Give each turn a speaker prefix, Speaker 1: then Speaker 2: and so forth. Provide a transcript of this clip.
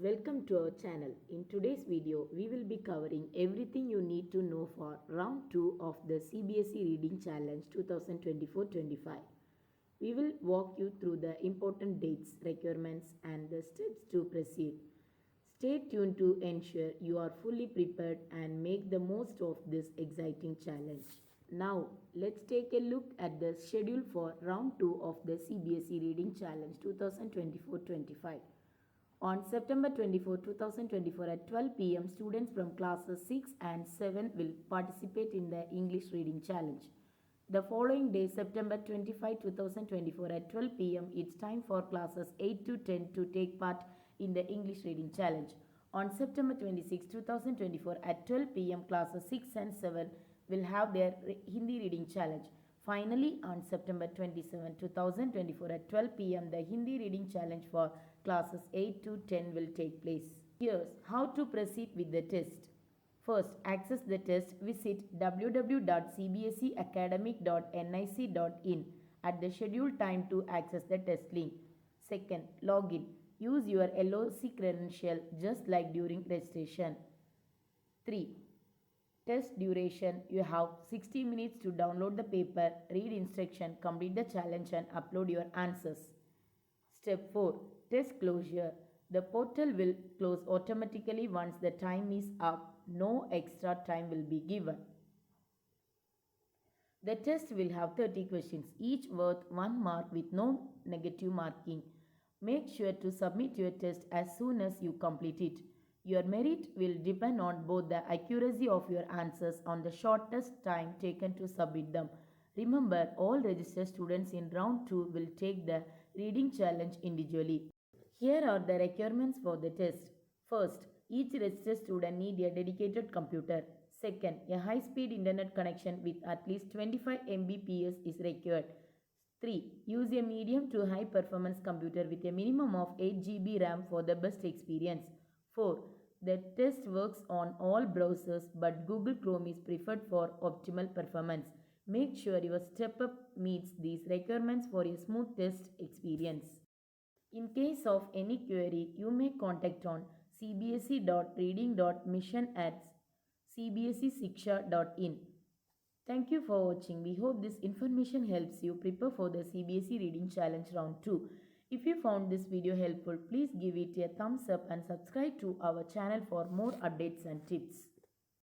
Speaker 1: Welcome to our channel. In today's video, we will be covering everything you need to know for round 2 of the CBSE Reading Challenge 2024-25. We will walk you through the important dates, requirements and the steps to proceed. Stay tuned to ensure you are fully prepared and make the most of this exciting challenge. Now, let's take a look at the schedule for round 2 of the CBSE Reading Challenge 2024-25. On September 24, 2024 at 12 p.m., students from classes 6 and 7 will participate in the English Reading Challenge. The following day, September 25, 2024 at 12 p.m., it's time for classes 8 to 10 to take part in the English Reading Challenge. On September 26, 2024 at 12 p.m., classes 6 and 7 will have their Hindi Reading Challenge. Finally, on September 27, 2024 at 12 p.m., the Hindi Reading Challenge for classes 8 to 10 will take place. Here's how to proceed with the test. First, access the test. Visit www.cbseacademic.nic.in at the scheduled time to access the test link. Second, login. Use your LOC credential just like during registration. 3. Test duration. You have 60 minutes to download the paper, read instruction, complete the challenge and upload your answers. Step 4. Test closure. The portal will close automatically once the time is up. No extra time will be given. The test will have 30 questions, each worth 1 mark with no negative marking. Make sure to submit your test as soon as you complete it. Your merit will depend on both the accuracy of your answers and the shortest time taken to submit them. Remember, all registered students in round 2 will take the reading challenge individually. Here are the requirements for the test. First, each registered student needs a dedicated computer. Second, a high-speed internet connection with at least 25 Mbps is required. 3. Use a medium to high performance computer with a minimum of 8 GB RAM for the best experience. 4. The test works on all browsers but Google Chrome is preferred for optimal performance. Make sure your step-up meets these requirements for a smooth test experience. In case of any query, you may contact on cbse.reading.mission@cbsesiksha.in. Thank you for watching. We hope this information helps you prepare for the CBSE Reading Challenge Round 2. If you found this video helpful, please give it a thumbs up and subscribe to our channel for more updates and tips.